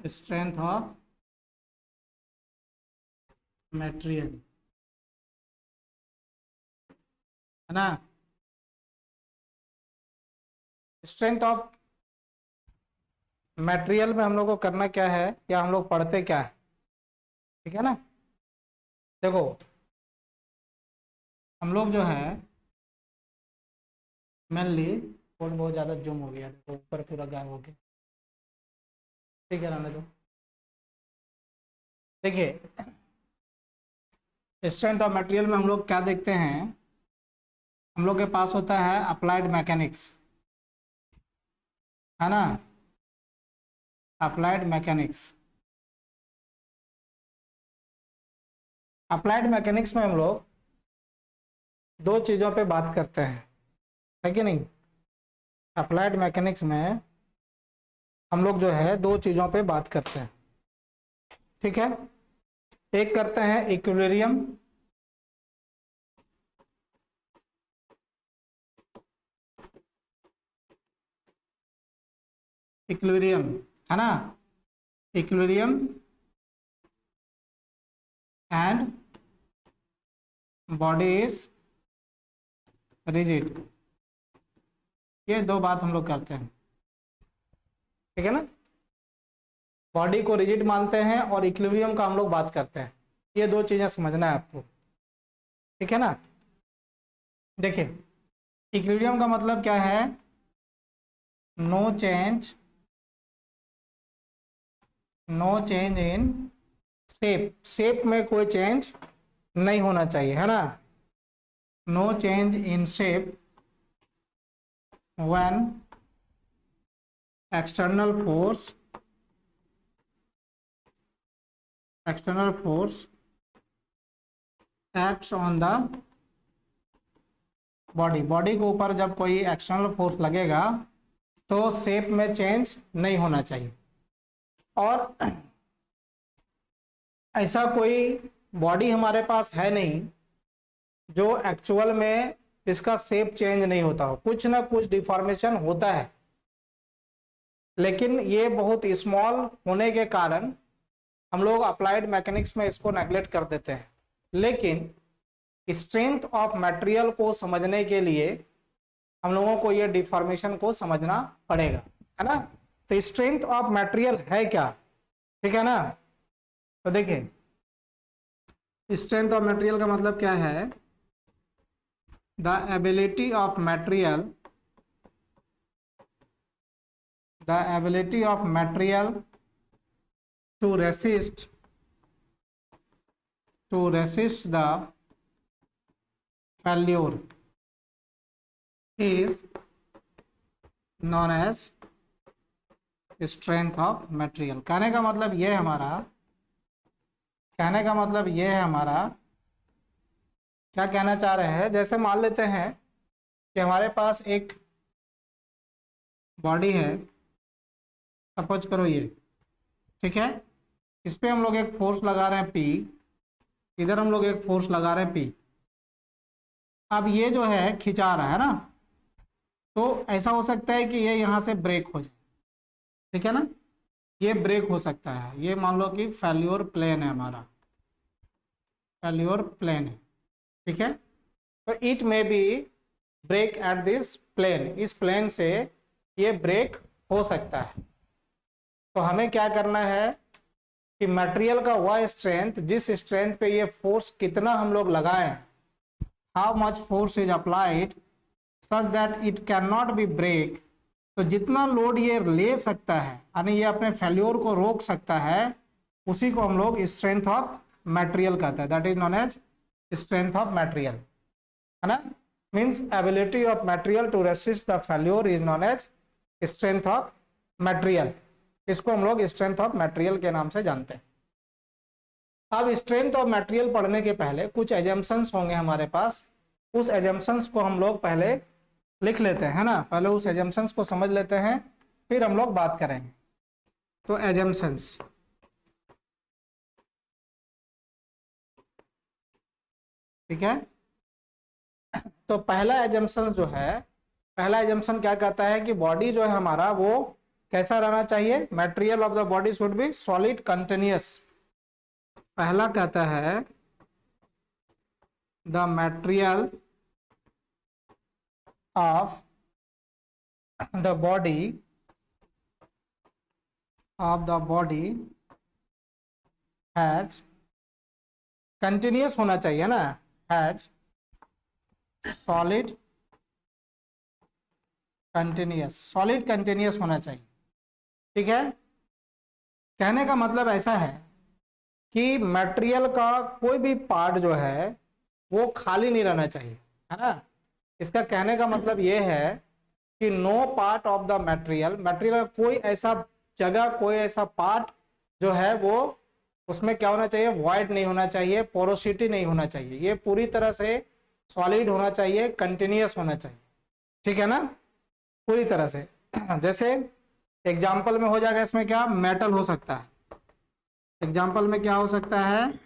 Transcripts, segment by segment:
Strength of material, है ना। Strength of material में हम लोग को करना क्या है, या हम लोग पढ़ते क्या है, ठीक है ना। देखो हम लोग जो है मेनली, कोड बहुत ज़्यादा जूम हो गया, देखो ऊपर पूरा गायब हो गया, ठीक है रहने दो। देखिए स्ट्रेंथ ऑफ मटेरियल में हम लोग क्या देखते हैं, हम लोग के पास होता है अप्लाइड मैकेनिक्स, है ना, अप्लाइड मैकेनिक्स। अप्लाइड मैकेनिक्स में हम लोग दो चीज़ों पे बात करते हैं, है कि नहीं। अप्लाइड मैकेनिक्स में हम लोग जो है दो चीज़ों पे बात करते हैं, ठीक है। एक करते हैं इक्विलिब्रियम, इक्विलिब्रियम, है ना, equilibrium and body is rigid, ये दो बात हम लोग करते हैं, ठीक है ना। बॉडी को रिजिड मानते हैं और इक्विलिब्रियम का हम लोग बात करते हैं, ये दो चीज़ें समझना है आपको, ठीक है ना। देखिए इक्विलिब्रियम का मतलब क्या है, no change, no change in shape, shape में कोई चेंज नहीं होना चाहिए, है ना। No change in shape when external force acts on the body, body के ऊपर जब कोई एक्सटर्नल फोर्स लगेगा तो शेप में चेंज नहीं होना चाहिए। और ऐसा कोई बॉडी हमारे पास है नहीं जो एक्चुअल में इसका शेप चेंज नहीं होता हो, कुछ ना कुछ डिफॉर्मेशन होता है, लेकिन ये बहुत स्मॉल होने के कारण हम लोग अप्लाइड मैकेनिक्स में इसको नेग्लेक्ट कर देते हैं। लेकिन स्ट्रेंथ ऑफ मटेरियल को समझने के लिए हम लोगों को ये डिफॉर्मेशन को समझना पड़ेगा, है ना। तो स्ट्रेंथ ऑफ मटेरियल है क्या, ठीक है ना। तो देखिए स्ट्रेंथ ऑफ मटेरियल का मतलब क्या है, the ability of material, the ability of material to resist the failure is known as strength of material। कहने का मतलब ये है हमारा, कहने का मतलब ये है हमारा, क्या कहना चाह रहे हैं, जैसे मान लेते हैं कि हमारे पास एक बॉडी है, सपोज करो ये, ठीक है, इस पे हम लोग एक फोर्स लगा रहे हैं P, इधर हम लोग एक फोर्स लगा रहे हैं P। अब ये जो है खिंचा रहा है ना, तो ऐसा हो सकता है कि ये यहाँ से ब्रेक हो जाए, ठीक है ना, ये ब्रेक हो सकता है, ये मान लो कि फेल्योर प्लेन है हमारा, फेल्योर प्लेन है, ठीक है। तो it may be break at this plane, इस प्लेन से ये ब्रेक हो सकता है। तो हमें क्या करना है कि मटेरियल का वह स्ट्रेंथ, जिस स्ट्रेंथ पे ये फोर्स कितना हम लोग लगाएं, how much force is applied such that it can not be break, तो जितना लोड ये ले सकता है, यानी ये अपने फेल्योर को रोक सकता है, उसी को हम लोग स्ट्रेंथ ऑफ मटेरियल कहते हैं, that is known as strength of material, है ना। Means ability of material to resist the failure is known as strength of material, इसको हम लोग स्ट्रेंथ ऑफ मटेरियल के नाम से जानते हैं। अब स्ट्रेंथ ऑफ मटेरियल पढ़ने के पहले कुछ एजम्पशंस होंगे हमारे पास, उस एजम्पशंस को हम लोग पहले लिख लेते हैं, है ना, पहले उस एजम्पशंस को समझ लेते हैं, फिर हम लोग बात करेंगे। तो एजम्पशंस, ठीक है। तो पहला एजम्पशन जो है, पहला एजम्पशन क्या कहता है कि बॉडी जो है हमारा वो कैसा रहना चाहिए? Material of the body should be solid continuous. पहला कहता है the material of the body has, continuous होना चाहिए ना, has solid continuous, solid continuous होना चाहिए। ठीक है, कहने का मतलब ऐसा है कि मटेरियल का कोई भी पार्ट जो है वो खाली नहीं रहना चाहिए, है ना। इसका कहने का मतलब ये है कि no part of the material, material का कोई ऐसा जगह, कोई ऐसा पार्ट जो है वो उसमें क्या होना चाहिए? वॉइड नहीं होना चाहिए, पोरोसिटी नहीं होना चाहिए, ये पूरी तरह से सॉलिड होना चाहिए, कंटिन्यूअस होना चाहिए। ठीक है ना, पूरी तरह से। जैसे एग्जाम्पल में हो जाएगा इसमें क्या? मेटल हो सकता है, एग्जाम्पल में क्या हो सकता है?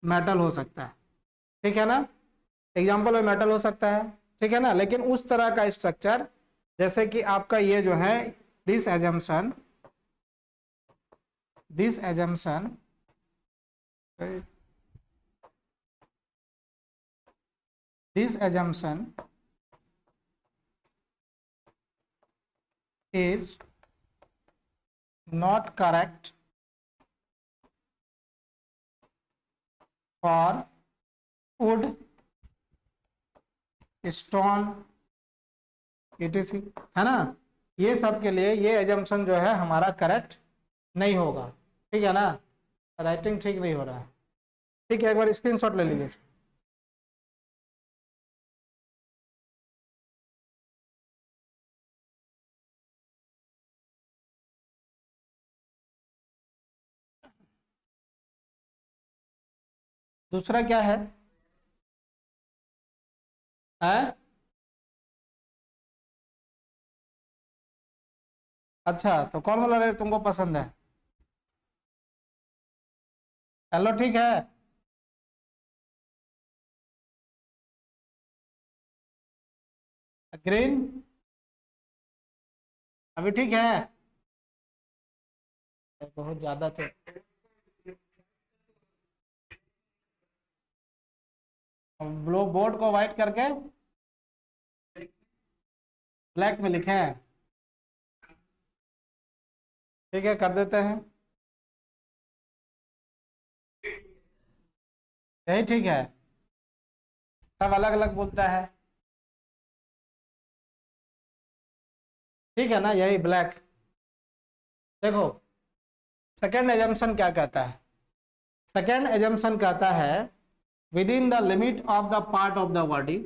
मेटल हो सकता है। ठीक है ना, एग्जाम्पल में मेटल हो सकता है, ठीक है ना। लेकिन उस तरह का स्ट्रक्चर जैसे कि आपका ये जो है this assumption is not correct for wood, stone, etc, है ना। ये सब के लिए ये एजम्पशन जो है हमारा करेक्ट नहीं होगा। ठीक है ना, राइटिंग ठीक नहीं हो रहा है। ठीक है, एक बार स्क्रीनशॉट ले लीजिए। दूसरा क्या है? अच्छा, तो कौन वाला रेट तुमको पसंद है? चलो ठीक है, ग्रीन अभी ठीक है, बहुत ज्यादा तो ब्लू बोर्ड को व्हाइट करके ब्लैक में लिखे हैं। ठीक है, कर देते हैं, यही ठीक है। सब अलग अलग बोलता है, ठीक है ना, यही ब्लैक। देखो सेकेंड एजम्पशन क्या कहता है? सेकेंड एजम्पशन कहता है within the limit of the part of the body,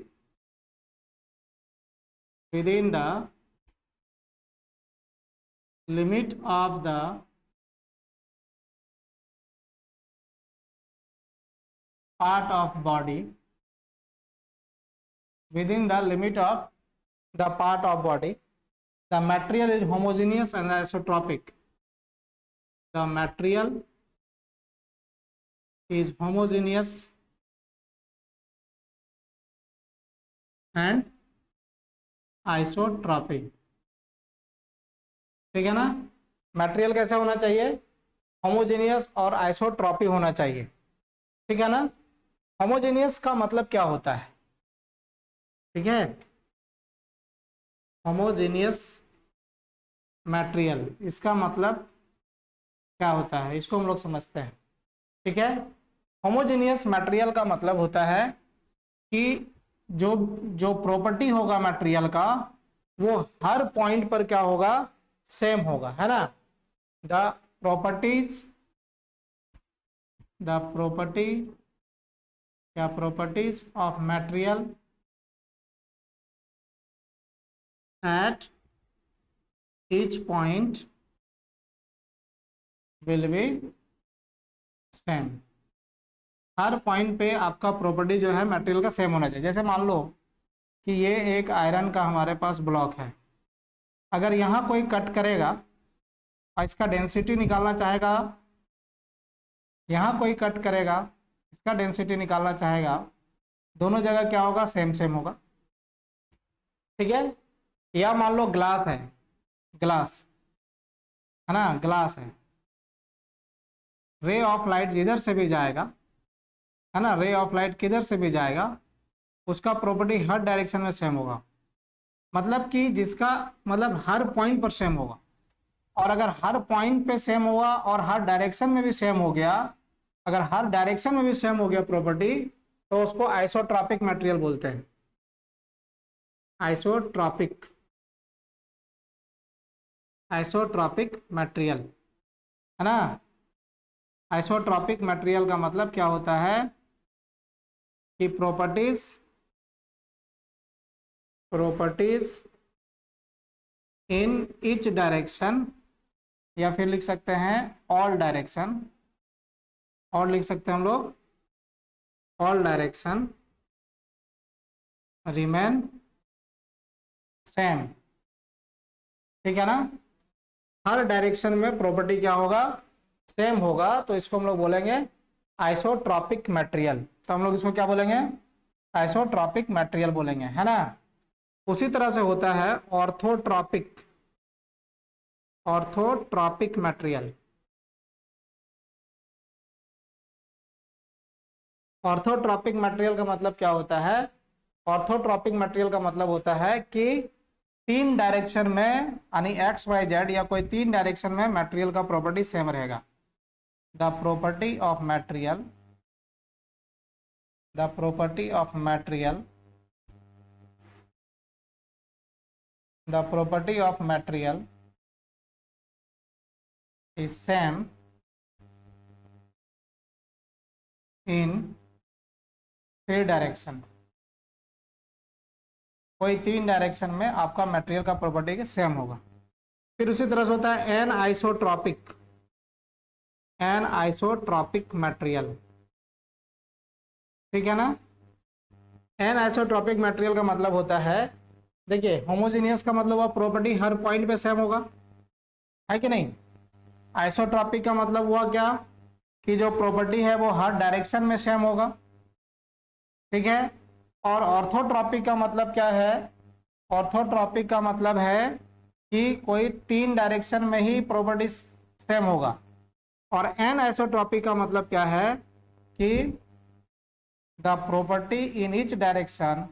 within the limit of the part of body, within the limit of the part of body, the material is homogeneous and isotropic. The material is homogeneous and isotropic. ठीक है ना, material कैसा होना चाहिए? Homogeneous और isotropy होना चाहिए। ठीक है ना, होमोजेनियस का मतलब क्या होता है? ठीक है, होमोजेनियस मटेरियल, इसका मतलब क्या होता है इसको हम लोग समझते हैं। ठीक है, होमोजेनियस मटेरियल का मतलब होता है कि जो जो प्रॉपर्टी होगा मटेरियल का वो हर पॉइंट पर क्या होगा? सेम होगा, है ना। The properties of material at each point will be same. Her point पे आपका प्रॉपर्टी जो है मटेरियल का सेम होना चाहिए। जैसे मान लो कि ये एक आयरन का हमारे पास ब्लॉक है, अगर यहाँ कोई कट करेगा और इसका डेंसिटी निकालना चाहेगा, यहाँ कोई कट करेगा इसका डेंसिटी निकालना चाहेगा, दोनों जगह क्या होगा? सेम सेम होगा। ठीक है, या मान लो ग्लास है, ग्लास है ना, ग्लास है, रे ऑफ लाइट जिधर से भी जाएगा, है ना, रे ऑफ लाइट किधर से भी जाएगा उसका प्रॉपर्टी हर डायरेक्शन में सेम होगा। मतलब कि जिसका मतलब हर पॉइंट पर सेम होगा, और अगर हर पॉइंट पे सेम होगा और हर डायरेक्शन में भी सेम हो गया, अगर हर डायरेक्शन में भी सेम हो गया प्रॉपर्टी, तो उसको आइसोट्रॉपिक मटेरियल बोलते हैं। आइसोट्रॉपिक, आइसोट्रॉपिक मटेरियल, है ना। आइसोट्रॉपिक मटेरियल का मतलब क्या होता है कि प्रॉपर्टीज इन ईच डायरेक्शन, या फिर लिख सकते हैं ऑल डायरेक्शन, और लिख सकते हैं हम लोग ऑल डायरेक्शन रिमेन सेम, ठीक है ना। हर डायरेक्शन में प्रॉपर्टी क्या होगा, सेम होगा, तो इसको हम लोग बोलेंगे आइसोट्रॉपिक मटेरियल। तो हम लोग इसको क्या बोलेंगे, आइसोट्रॉपिक मटेरियल बोलेंगे, है ना। उसी तरह से होता है orthotropic, orthotropic material. Orthotropic material का मतलब क्या होता है, ऑर्थोट्रॉपिक मटेरियल का मतलब होता है कि तीन डायरेक्शन में, यानी एक्स वाई जेड या कोई तीन डायरेक्शन में मटेरियल का प्रॉपर्टी सेम रहेगा। The property of material, the property of material, the property of material is same in three direction. कोई तीन डायरेक्शन में आपका मटेरियल का प्रॉपर्टी के सेम होगा। फिर उसी तरह से होता है an isotropic, an isotropic material, ठीक है ना। एन आइसोट्रॉपिक मटेरियल का मतलब होता है, देखिए होमोजेनियस का मतलब हुआ प्रॉपर्टी हर पॉइंट पे सेम होगा, है कि नहीं। आइसोट्रॉपिक का मतलब हुआ क्या, कि जो प्रॉपर्टी है वो हर डायरेक्शन में सेम होगा, ठीक है। और ऑर्थोट्रॉपिक का मतलब क्या है, ऑर्थोट्रॉपिक का मतलब है कि कोई तीन डायरेक्शन में ही प्रॉपर्टी सेम होगा। और एन आइसोट्रॉपिक का मतलब क्या है कि the property in each direction,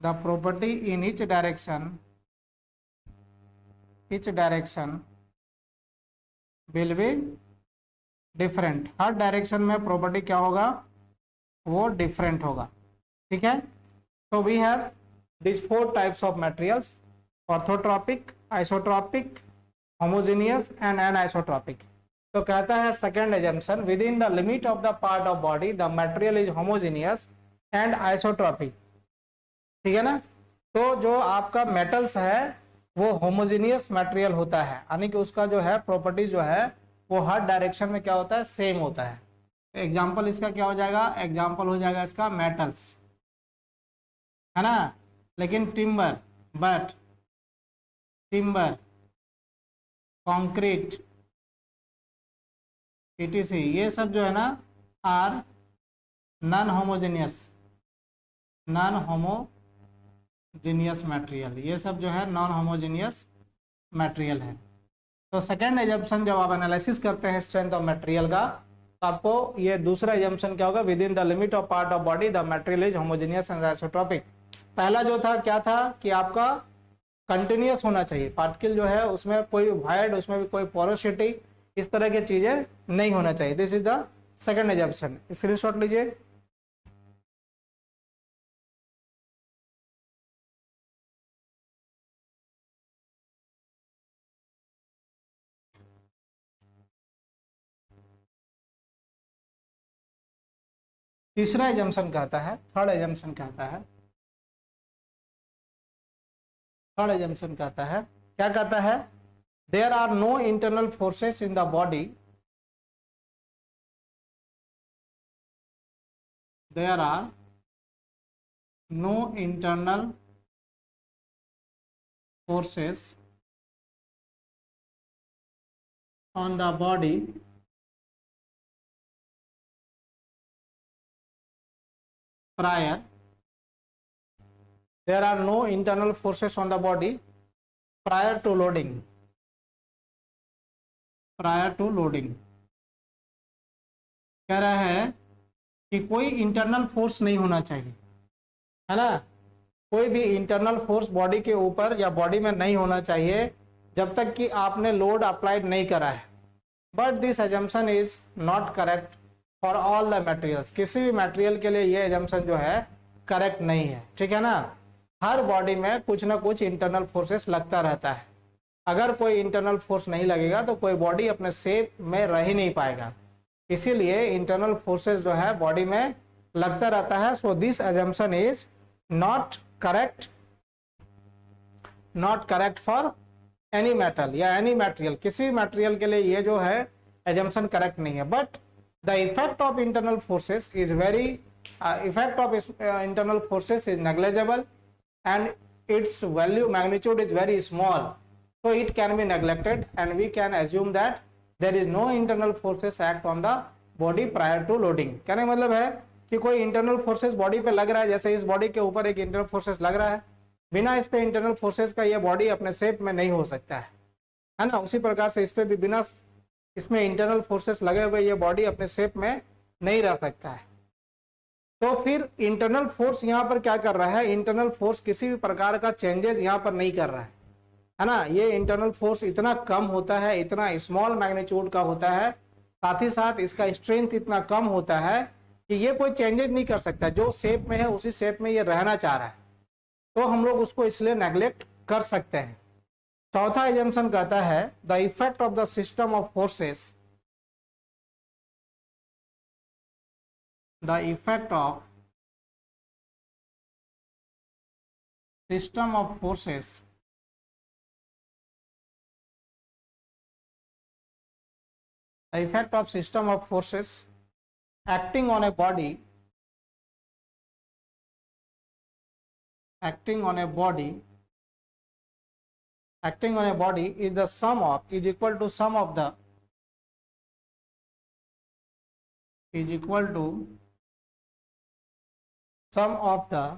the property in each direction, each direction will be different. हर डायरेक्शन में प्रॉपर्टी क्या होगा, वो डिफरेंट होगा, ठीक है। तो we have this four types of materials, orthotropic, isotropic, homogeneous and anisotropic. तो कहता है second assumption, within the limit of the part of body the material is homogeneous and isotropic, ठीक है ना। तो जो आपका मेटल्स है वो होमोजेनियस मटेरियल होता है, यानी कि उसका जो है प्रॉपर्टी जो है वो हर डायरेक्शन में क्या होता है, सेम होता है। एग्जाम्पल इसका क्या हो जाएगा, एग्जाम्पल हो जाएगा इसका मेटल्स, है ना। लेकिन timber, but timber, concrete, PTC, ये सब जो है ना are non homogeneous, non homogeneous material, ये सब जो है नॉन होमोजेनियस मटेरियल है। तो सेकेंड एजम्पशन जब आप एनालिसिस करते हैं स्ट्रेंथ ऑफ मटेरियल का, तो आपको ये दूसरा एजम्पशन क्या होगा, with in the limit of part of body the material is homogeneous and isotropic. पहला जो था क्या था कि आपका कंटिन्यूअस होना चाहिए, पार्टिकल जो है उसमें कोई वाइड, उसमें भी कोई पोरोसिटी, इस तरह की चीजें नहीं होना चाहिए। This is the second assumption, screenshot लीजिए। तीसरा एजम्पशन कहता है, थर्ड एजम्पशन कहता है, थर्ड एजम्पशन कहता है, क्या कहता है, there are no internal forces in the body, there are no internal forces on the body prior, there are no internal forces on the body prior to loading, prior to loading. कह रहा है कि कोई internal force नहीं होना चाहिए, है ना, कोई भी इंटरनल फोर्स बॉडी के ऊपर या बॉडी में नहीं होना चाहिए जब तक कि आपने लोड अप्लाइड नहीं करा है। But this assumption is not correct for all the materials. किसी भी मटेरियल के लिए ये एजम्पशन जो है करेक्ट नहीं है, ठीक है ना। हर बॉडी में कुछ ना कुछ इंटरनल फोर्सेस लगता रहता है। अगर कोई इंटरनल फोर्स नहीं लगेगा तो कोई बॉडी अपने शेप में रह ही नहीं पाएगा, इसीलिए इंटरनल फोर्सेस जो है बॉडी में लगता रहता है। So this assumption is not correct for any metal या एनी मटेरियल। किसी मटेरियल के लिए ये जो है एजम्पशन करेक्ट नहीं है। But the effect of internal forces is very internal forces is negligible and its value magnitude is very small, so it can be neglected and we can assume that there is no internal forces act on the body prior to loading। कहने मतलब है कि कोई internal forces body पे लग रहा है, जैसे इस बॉडी के ऊपर एक इंटरनल फोर्सेस लग रहा है, बिना इस पे इंटरनल फोर्सेस का ये बॉडी अपने शेप में नहीं हो सकता है ना। उसी प्रकार से इस पे भी बिना इसमें इंटरनल फोर्सेस लगे हुए ये बॉडी अपने शेप में नहीं रह सकता है। तो फिर इंटरनल फोर्स यहाँ पर क्या कर रहा है, इंटरनल फोर्स किसी भी प्रकार का चेंजेस यहाँ पर नहीं कर रहा है ना। ये इंटरनल फोर्स इतना कम होता है, इतना स्मॉल मैग्नीट्यूड का होता है, साथ ही साथ इसका स्ट्रेंथ इतना कम होता है कि ये कोई चेंजेस नहीं कर सकता। जो शेप में है उसी शेप में ये रहना चाह रहा है, तो हम लोग उसको इसलिए नेग्लेक्ट कर सकते हैं। चौथा एजम्पशन कहता है the effect of the system of forces, the effect of system of forces the effect of system of forces acting on a body is the sum of is equal to sum of the sum of the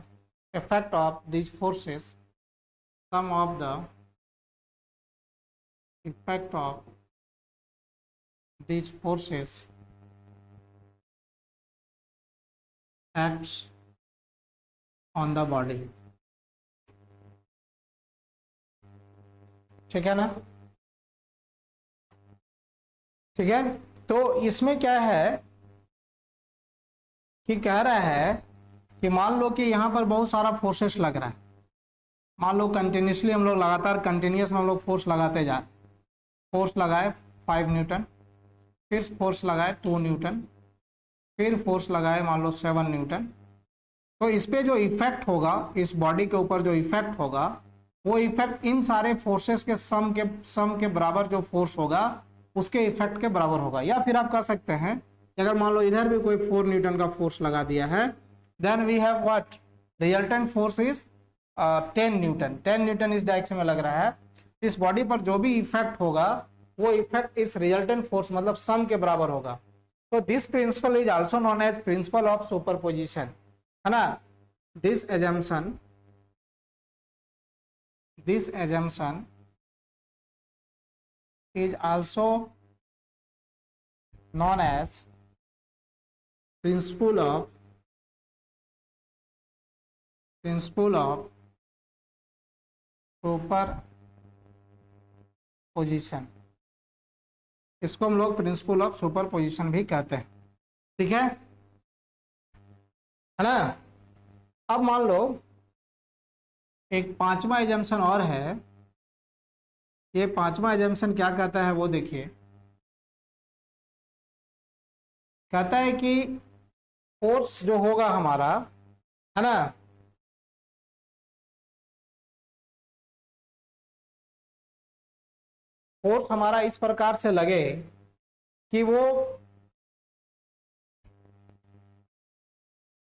effect of these forces, sum of the effect of these forces acts on the body। ठीक है ना, ठीक है। तो इसमें क्या है कि कह रहा है कि मान लो कि यहाँ पर बहुत सारा फोर्सेस लग रहा है, मान लो कंटिन्यूसली हम लोग लगातार कंटिन्यूस में हम लोग फोर्स लगाते जा, फोर्स लगाए 5 न्यूटन, फिर फोर्स लगाए 2 न्यूटन, फिर फोर्स लगाए मान लो 7 न्यूटन। तो इस पे जो इफेक्ट होगा, इस बॉडी के ऊपर जो इफेक्ट होगा, वो इफेक्ट इन सारे फोर्सेस के सम के बराबर जो फोर्स होगा उसके इफेक्ट के बराबर होगा। या फिर आप कह सकते हैं अगर मान लो इधर भी कोई 4 न्यूटन का फोर्स लगा दिया है, then we have what, resultant force is 10 newton. 10 newton इस डायरेक्शन में लग रहा है। इस बॉडी पर जो भी इफेक्ट होगा वो इफेक्ट इस रिजल्टेंट फोर्स मतलब सम के बराबर होगा। तो this principle is also known as principle of superposition, है ना। This assumption is also known as principle of superposition. इसको हम लोग प्रिंसिपल ऑफ सुपरपोजिशन भी कहते हैं, ठीक है ना। अब मान लो एक 5वां एजम्पशन और है। ये 5वां एजम्पशन क्या कहता है वो देखिए, कहता है कि फोर्स जो होगा हमारा, है ना, फोर्स हमारा इस प्रकार से लगे कि वो,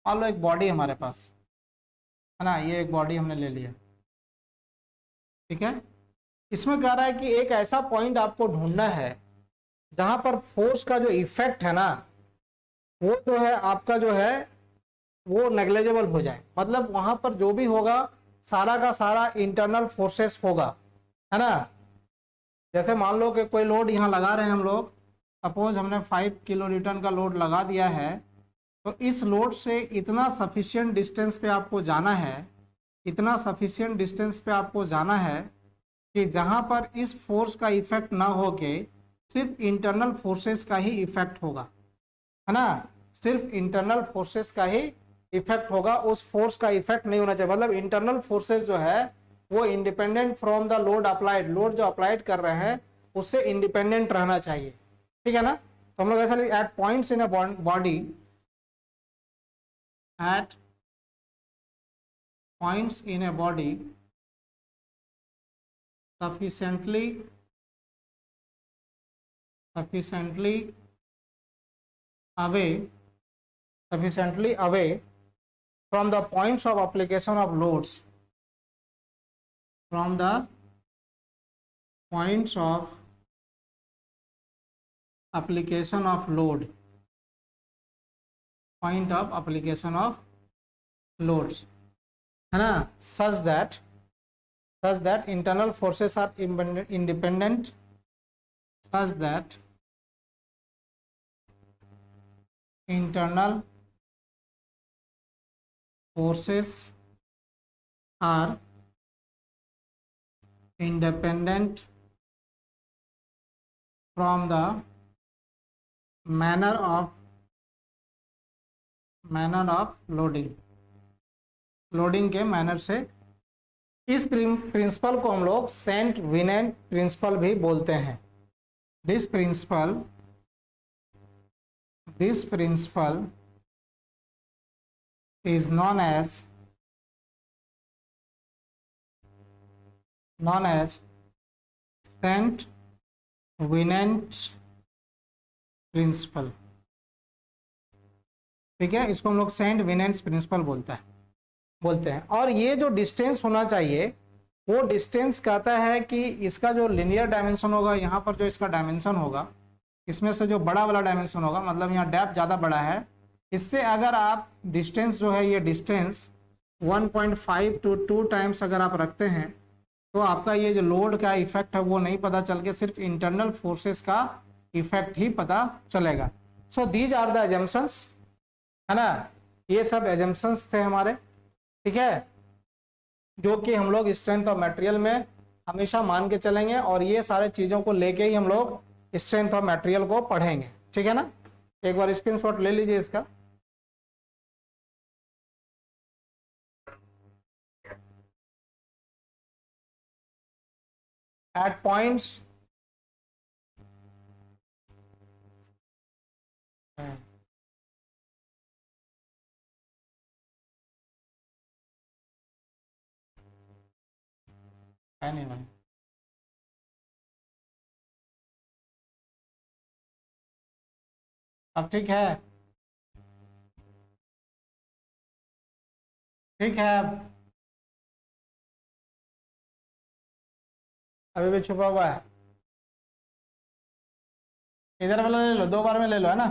मान लो एक बॉडी हमारे पास है ना, ये एक बॉडी हमने ले लिया, ठीक है। इसमें कह रहा है कि एक ऐसा पॉइंट आपको ढूंढना है जहां पर फोर्स का जो इफेक्ट है ना, वो जो है आपका जो है वो नेग्लिजिबल हो जाए। मतलब वहां पर जो भी होगा सारा का सारा इंटरनल फोर्सेस होगा, है ना। जैसे मान लो कि कोई लोड यहाँ लगा रहे हैं हम लोग, सपोज हमने 5 किलो न्यूटन का लोड लगा दिया है, तो इस लोड से इतना सफिशियंट डिस्टेंस पे आपको जाना है, इतना सफिशियंट डिस्टेंस पे आपको जाना है कि जहाँ पर इस फोर्स का इफेक्ट ना हो के सिर्फ इंटरनल फोर्सेस का ही इफेक्ट होगा, है ना, सिर्फ इंटरनल फोर्सेस का ही इफेक्ट होगा, उस फोर्स का इफेक्ट नहीं होना चाहिए। मतलब इंटरनल फोर्सेस जो है वो independent from the load applied, load जो अप्लाइड कर रहे हैं उससे इंडिपेंडेंट रहना चाहिए, ठीक है ना। तो हम लोग ऐसा लिख, at points in a body, at points in a body sufficiently away from the points of application of loads, from the points of application of load, point of application of loads, है ना, such that internal forces are independent, such that internal forces are independent from the manner of loading के manner से। इस principal को हम लोग Saint Venant principal भी बोलते हैं। This principle is known as Saint Venant principle, ठीक है, इसको हम लोग सेंट विनेंट प्रिंसिपल बोलते हैं। और ये जो डिस्टेंस होना चाहिए वो डिस्टेंस कहता है कि इसका जो लिनियर डायमेंशन होगा, यहाँ पर जो इसका डायमेंशन होगा, इसमें से जो बड़ा वाला डायमेंशन होगा, मतलब यहाँ डेप्थ ज़्यादा बड़ा है, इससे अगर आप डिस्टेंस जो है ये डिस्टेंस 1.5 to 2 टाइम्स अगर आप रखते हैं तो आपका ये जो लोड का इफेक्ट है वो नहीं पता चल के सिर्फ इंटरनल फोर्सेस का इफेक्ट ही पता चलेगा। So these are the assumptions, है ना, ये सब एजम्पशंस थे हमारे, ठीक है, जो कि हम लोग स्ट्रेंथ ऑफ मटेरियल में हमेशा मान के चलेंगे और ये सारे चीज़ों को लेके ही हम लोग स्ट्रेंथ ऑफ मटेरियल को पढ़ेंगे, ठीक है ना। एक बार स्क्रीनशॉट ले लीजिए इसका। एट पॉइंट्स है नहीं भाई, अब ठीक है, ठीक है, अभी भी छुपा हुआ है, इधर वाला ले लो, 2 बार में ले लो, है ना,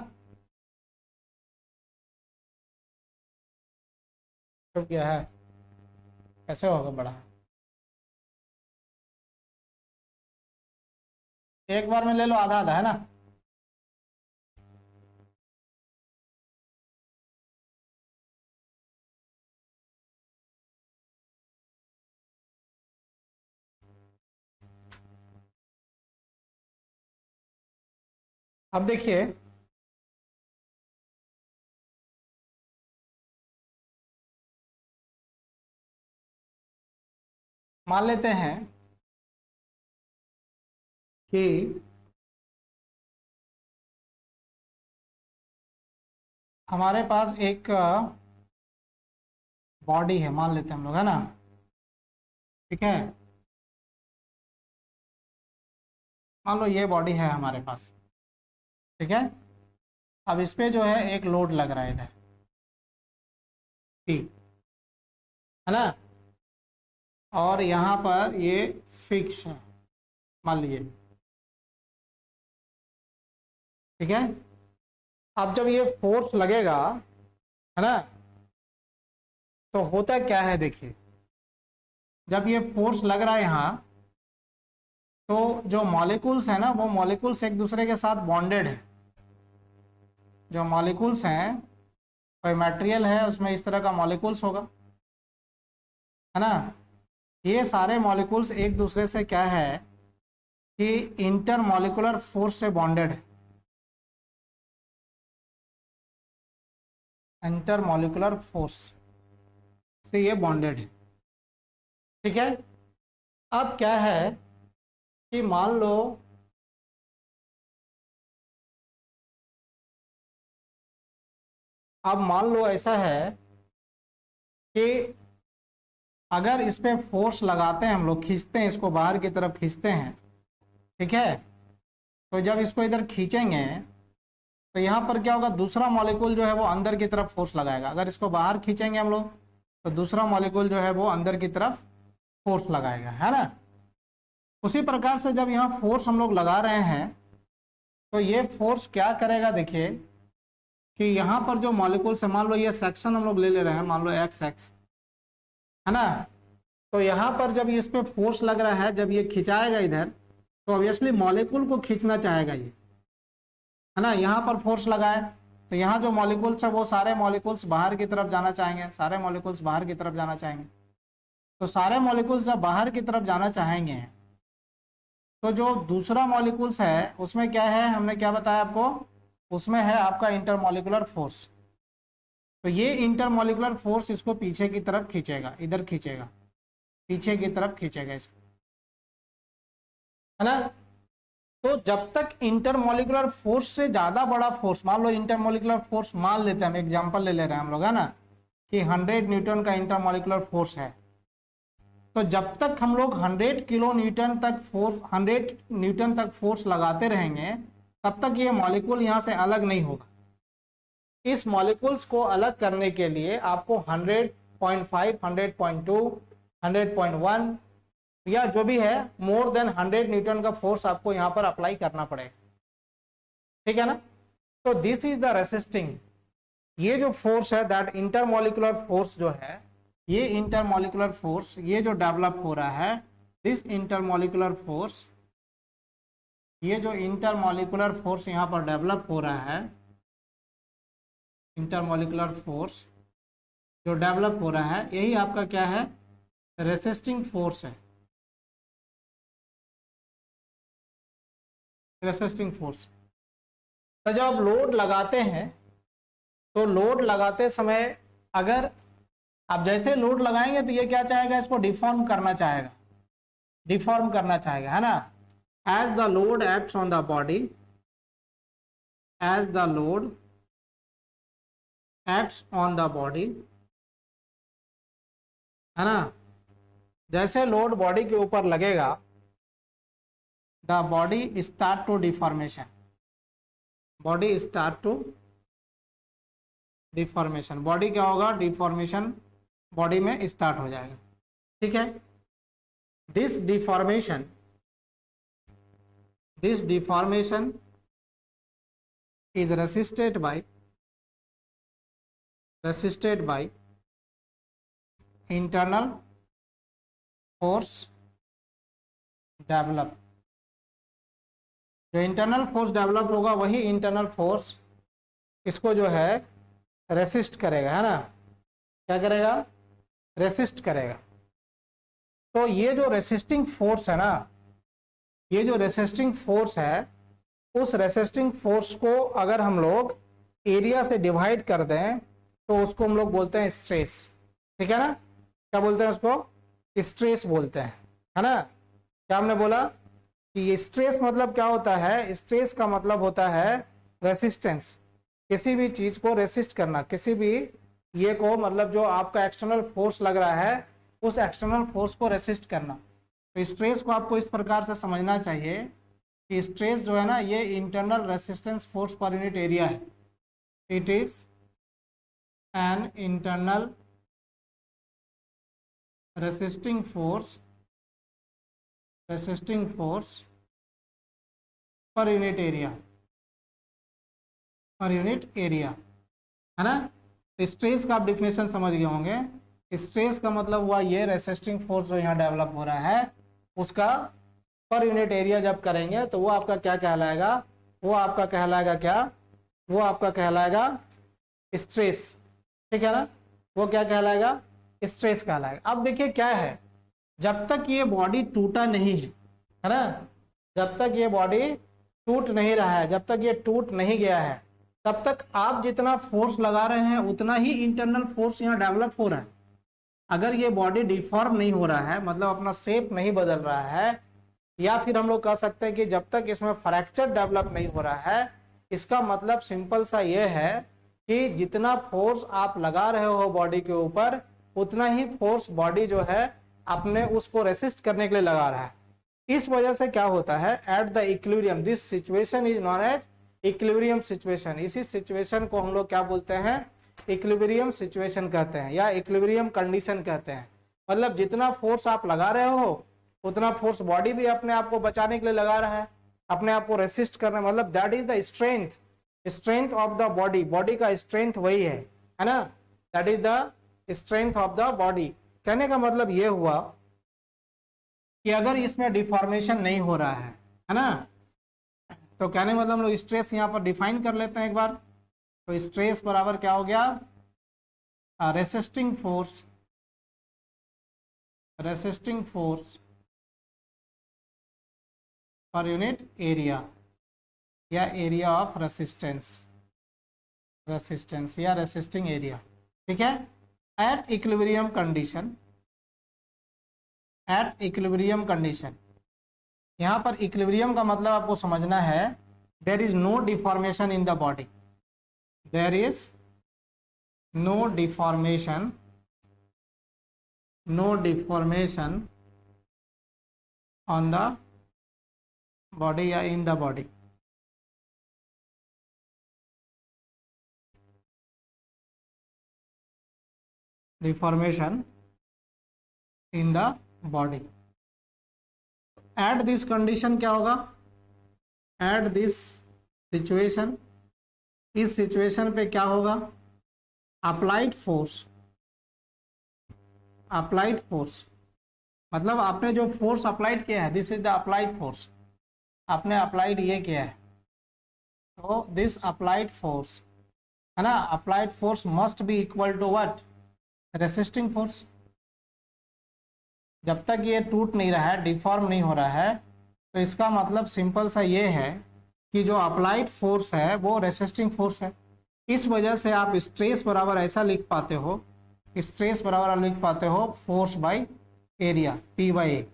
छुप गया है, कैसे होगा बड़ा, एक बार में ले लो, आधा आधा, है ना। अब देखिए, मान लेते हैं कि हमारे पास एक बॉडी है, मान लेते हैं हम लोग, है ना, ठीक है, मान लो ये बॉडी है हमारे पास, ठीक है। अब इस पे जो है एक लोड लग रहा है इधर P, है ना, और यहाँ पर ये फिक्स है, मान लीजिए, ठीक है। अब जब ये फोर्स लगेगा, है ना, तो होता क्या है, देखिए, जब ये फोर्स लग रहा है यहाँ, तो जो मॉलिक्यूल्स है ना, वो मॉलिक्यूल्स एक दूसरे के साथ बॉन्डेड है। जो मॉलिक्यूल्स हैं, कोई मटेरियल है उसमें इस तरह का मॉलिक्यूल्स होगा, है ना। ये सारे मॉलिक्यूल्स एक दूसरे से क्या है कि इंटर मॉलिकुलर फोर्स से बॉन्डेड है। इंटर मॉलिकुलर फोर्स से ये बॉन्डेड है, ठीक है। अब क्या है कि मान लो ऐसा है कि अगर इस पे फोर्स लगाते हैं, हम लोग खींचते हैं, इसको बाहर की तरफ खींचते हैं, ठीक है। तो जब इसको इधर खींचेंगे तो यहाँ पर क्या होगा, दूसरा मॉलिक्यूल जो है वो अंदर की तरफ फोर्स लगाएगा। अगर इसको बाहर खींचेंगे हम लोग तो दूसरा मॉलिक्यूल जो है वो अंदर की तरफ फोर्स लगाएगा, है ना। उसी प्रकार से जब यहाँ फोर्स हम लोग लगा रहे हैं तो ये फोर्स क्या करेगा, देखिए कि यहाँ पर जो मॉलिक्यूल से, मान लो ये सेक्शन हम लोग ले रहे हैं, मान लो एक्स एक्स, है ना। तो यहाँ पर जब इस पे फोर्स लग रहा है, जब ये खिंचाएगा इधर, तो ऑब्वियसली मॉलिक्यूल को खींचना चाहेगा ये, है ना। यहाँ पर फोर्स लगाए तो यहाँ जो मॉलिक्यूल्स है वो सारे मॉलिक्यूल्स बाहर की तरफ जाना चाहेंगे, सारे मॉलिक्यूल्स बाहर की तरफ जाना चाहेंगे। तो सारे मॉलिक्यूल्स जब बाहर की तरफ जाना चाहेंगे तो जो दूसरा मॉलिक्यूल्स है उसमें क्या है, हमने क्या बताया आपको, उसमें है आपका इंटरमॉलिकुलर फोर्स। तो ये इंटरमॉलिकुलर फोर्स इसको पीछे की तरफ खींचेगा, इधर खींचेगा, पीछे की तरफ खींचेगा इसको, है ना। तो जब तक इंटरमॉलिकुलर फोर्स से ज्यादा बड़ा फोर्स, मान लो इंटरमॉलिकुलर फोर्स, मान लेते हैं, हम एग्जांपल ले रहे हैं हम लोग, है ना, कि 100 न्यूटन का इंटरमॉलिकुलर फोर्स है। तो जब तक हम लोग 100 किलो न्यूटन तक फोर्स, 100 न्यूटन तक फोर्स लगाते रहेंगे, तब तक ये मॉलिक्यूल यहाँ से अलग नहीं होगा। इस मॉलिक्यूल्स को अलग करने के लिए आपको 100.5, 100.2, 100.1 या जो भी है, मोर देन 100 न्यूटन का फोर्स आपको यहाँ पर अप्लाई करना पड़ेगा, ठीक है ना। तो दिस इज द रेसिस्टिंग, ये जो फोर्स है, दैट इंटरमॉलिकुलर फोर्स जो है, ये इंटरमॉलिकुलर फोर्स, ये जो डेवलप हो रहा है, दिस इंटरमॉलिकुलर फोर्स, ये जो इंटरमॉलिकुलर फोर्स यहाँ पर डेवलप हो रहा है, इंटरमॉलिकुलर फोर्स जो डेवलप हो रहा है, यही आपका क्या है, रेसिस्टिंग फोर्स है, रेसिस्टिंग फोर्स। तो जब आप लोड लगाते हैं तो लोड लगाते समय अगर आप जैसे लोड लगाएंगे तो ये क्या चाहेगा, इसको डिफॉर्म करना चाहेगा, डिफॉर्म करना चाहेगा, है ना। As the load acts on the body, as the load acts on the body, है ना, जैसे लोड बॉडी के ऊपर लगेगा, the body start to deformation, body start to deformation, body क्या होगा, डिफॉर्मेशन बॉडी में स्टार्ट हो जाएगा, ठीक है। This deformation is resisted by internal force develop. जो इंटरनल फोर्स डेवलप होगा वही इंटरनल फोर्स इसको जो है रेसिस्ट करेगा, है ना। क्या करेगा, रेसिस्ट करेगा। तो ये जो रेसिस्टिंग फोर्स है ना, ये जो रेसिस्टिंग फोर्स है, उस रेसिस्टिंग फोर्स को अगर हम लोग एरिया से डिवाइड कर दें तो उसको हम लोग बोलते हैं स्ट्रेस, ठीक है ना। क्या बोलते हैं उसको, स्ट्रेस बोलते हैं, है ना। क्या हमने बोला कि ये स्ट्रेस मतलब क्या होता है, स्ट्रेस का मतलब होता है रेसिस्टेंस, किसी भी चीज को रेसिस्ट करना, किसी भी ये को, मतलब जो आपका एक्सटर्नल फोर्स लग रहा है उस एक्सटर्नल फोर्स को रेसिस्ट करना। तो स्ट्रेस को आपको इस प्रकार से समझना चाहिए कि स्ट्रेस जो है ना, ये internal resistance force per unit area है। It is an internal resisting force per unit area, per unit area, है ना। स्ट्रेस का आप डिफिनेशन समझ गए होंगे। स्ट्रेस का मतलब हुआ ये रेसिस्टिंग फोर्स जो यहाँ डेवलप हो रहा है उसका पर यूनिट एरिया जब करेंगे तो वो आपका क्या कहलाएगा, वो आपका कहलाएगा क्या, वो आपका कहलाएगा स्ट्रेस, ठीक है ना, वो क्या कहलाएगा, स्ट्रेस कहलाएगा। अब देखिए क्या है, जब तक ये बॉडी टूटा नहीं है ना, जब तक ये बॉडी टूट नहीं रहा है, जब तक ये टूट नहीं गया है, तब तक आप जितना फोर्स लगा रहे हैं उतना ही इंटरनल फोर्स यहाँ डेवलप हो रहा है। अगर ये बॉडी डिफॉर्म नहीं हो रहा है, मतलब अपना शेप नहीं बदल रहा है, या फिर हम लोग कह सकते हैं कि जब तक इसमें फ्रैक्चर डेवलप नहीं हो रहा है, इसका मतलब सिंपल सा ये है कि जितना फोर्स आप लगा रहे हो बॉडी के ऊपर, उतना ही फोर्स बॉडी जो है अपने उसको रेसिस्ट करने के लिए लगा रहा है। इस वजह से क्या होता है, at the equilibrium, this situation is known as equilibrium situation. इसी सिचुएशन को हम लोग क्या बोलते हैं, इक्विलिब्रियम सिचुएशन कहते हैं या इक्विलिब्रियम कंडीशन कहते हैं। मतलब जितना फोर्स आप लगा रहे हो उतना फोर्स बॉडी भी अपने आप को बचाने के लिए लगा रहा है, अपने आप को रेसिस्ट करना, मतलब that is the strength, strength of the body, body का स्ट्रेंथ वही है ना, that is the strength of the body. कहने का मतलब ये हुआ कि अगर इसमें डिफॉर्मेशन नहीं हो रहा है ना, तो कहने मतलब हम लोग स्ट्रेस यहाँ पर डिफाइन कर लेते हैं एक बार। तो स्ट्रेस बराबर क्या हो गया, resisting force, resisting force per unit area या एरिया ऑफ रेसिस्टेंस, रेसिस्टेंस या रेसिस्टिंग एरिया, ठीक है, at equilibrium condition, at equilibrium condition. यहां पर इक्विलिब्रियम का मतलब आपको समझना है, there is no deformation in the body, there is no deformation, no deformation on the body या in the body. Deformation in the body. At this condition क्या होगा, एट दिस सिचुएशन, इस सिचुएशन पे क्या होगा, अप्लाइड फोर्स, अप्लाइड फोर्स मतलब आपने जो फोर्स अप्लाइड किया है, this is the applied force, आपने अप्लाइड ये किया है, तो दिस अप्लाइड फोर्स है ना, applied force must be equal to what, resisting force. जब तक ये टूट नहीं रहा है, डिफॉर्म नहीं हो रहा है, तो इसका मतलब सिंपल सा ये है कि जो अप्लाइड फोर्स है वो रेसिस्टिंग फोर्स है। इस वजह से आप स्ट्रेस बराबर ऐसा लिख पाते हो, स्ट्रेस बराबर लिख पाते हो force by area, P by A.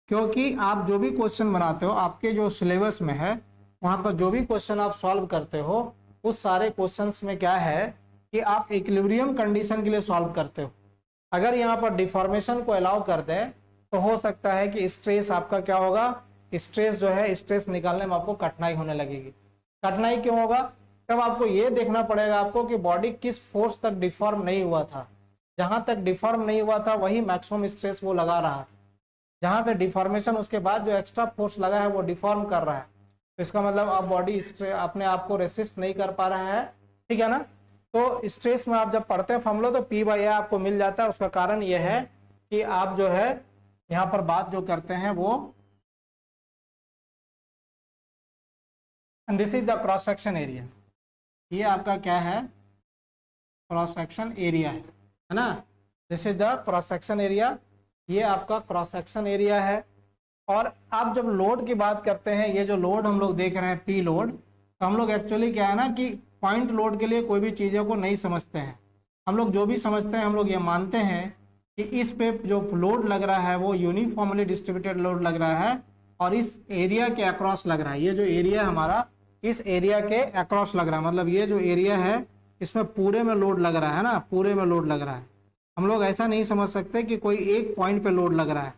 क्योंकि आप जो भी क्वेश्चन बनाते हो, आपके जो सिलेबस में है वहां पर जो भी क्वेश्चन आप सॉल्व करते हो, उस सारे क्वेश्चंस में क्या है कि आप इक्विलिब्रियम कंडीशन के लिए सॉल्व करते हो। अगर यहाँ पर डिफॉर्मेशन को अलाउ कर दे तो हो सकता है कि स्ट्रेस आपका क्या होगा, स्ट्रेस जो है, स्ट्रेस निकालने में आपको कठिनाई होने लगेगी। कठिनाई क्यों होगा, तब आपको ये देखना पड़ेगा आपको कि बॉडी किस फोर्स तक डिफॉर्म नहीं हुआ था। जहां तक डिफॉर्म नहीं हुआ था वही मैक्सिमम स्ट्रेस वो लगा रहा था, जहां से डिफॉर्मेशन उसके बाद जो एक्स्ट्रा फोर्स लगा है वो डिफॉर्म कर रहा है, तो इसका मतलब आप बॉडी अपने आप को रेसिस्ट नहीं कर पा रहा है, ठीक है ना। तो स्ट्रेस में आप जब पढ़ते हैं फॉर्मूला तो P बाई ए आपको मिल जाता है। उसका कारण यह है कि आप जो है यहाँ पर बात जो करते हैं वो, this is the cross section area, ये आपका क्या है, क्रॉस सेक्शन एरिया है ना, this is the cross section area, ये आपका क्रॉस सेक्शन एरिया है। और आप जब लोड की बात करते हैं, ये जो लोड हम लोग देख रहे हैं P लोड, तो हम लोग एक्चुअली क्या है ना कि पॉइंट लोड के लिए कोई भी चीज़ों को नहीं समझते हैं। हम लोग जो भी समझते हैं, हम लोग ये मानते हैं कि इस पे जो लोड लग रहा है वो यूनिफॉर्मली डिस्ट्रीब्यूटेड लोड लग रहा है और इस एरिया के अक्रॉस लग रहा है। ये जो एरिया हमारा, इस एरिया के अक्रॉस लग रहा है, मतलब ये जो एरिया है इसमें पूरे में लोड लग रहा है ना, पूरे में लोड लग रहा है। हम लोग ऐसा नहीं समझ सकते कि कोई एक पॉइंट पे लोड लग रहा है।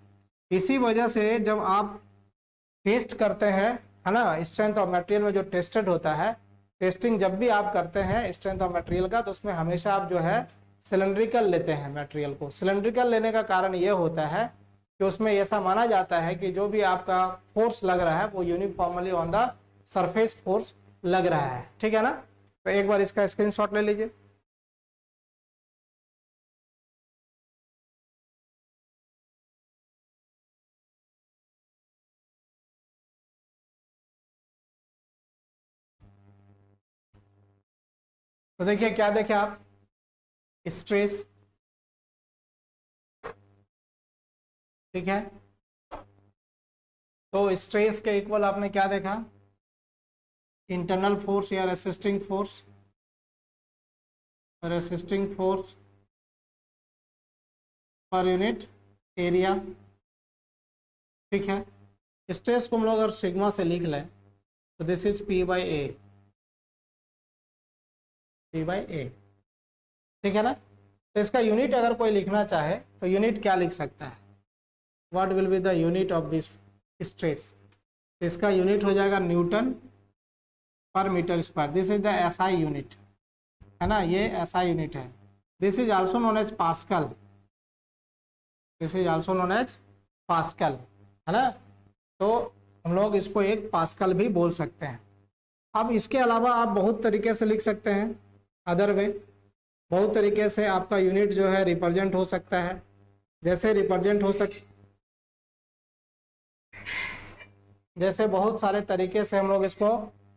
इसी वजह से जब आप टेस्ट करते हैं, है ना, स्ट्रेंथ ऑफ मटेरियल में जो टेस्टेड होता है, टेस्टिंग जब भी आप करते हैं स्ट्रेंथ ऑफ मटेरियल का, तो उसमें हमेशा आप जो है सिलेंड्रिकल लेते हैं मटेरियल को। सिलेंड्रिकल लेने का कारण ये होता है कि उसमें ऐसा माना जाता है कि जो भी आपका फोर्स लग रहा है वो uniformly on the surface force लग रहा है, ठीक है ना। तो एक बार इसका स्क्रीनशॉट ले लीजिए। तो देखिए क्या देखे आप, स्ट्रेस, ठीक है। तो स्ट्रेस के इक्वल आपने क्या देखा, इंटरनल फोर्स या resisting force per unit area, ठीक है। स्ट्रेस को हम लोग अगर सिग्मा से लिख लें तो दिस इज P बाई ए, ठीक है ना। तो इसका यूनिट अगर कोई लिखना चाहे तो यूनिट क्या लिख सकता है, what will be the unit of this stress. इसका यूनिट हो जाएगा newton per metre square, this is the SI unit, है ना, ये एसआई यूनिट है। This is also known as pascal, this is also known as pascal, है ना। तो हम लोग इसको एक पास्कल भी बोल सकते हैं। अब इसके अलावा आप बहुत तरीके से लिख सकते हैं, अदर वे, बहुत तरीके से आपका यूनिट जो है रिप्रेजेंट हो सकता है। जैसे रिप्रेजेंट हो जैसे बहुत सारे तरीके से हम लोग इसको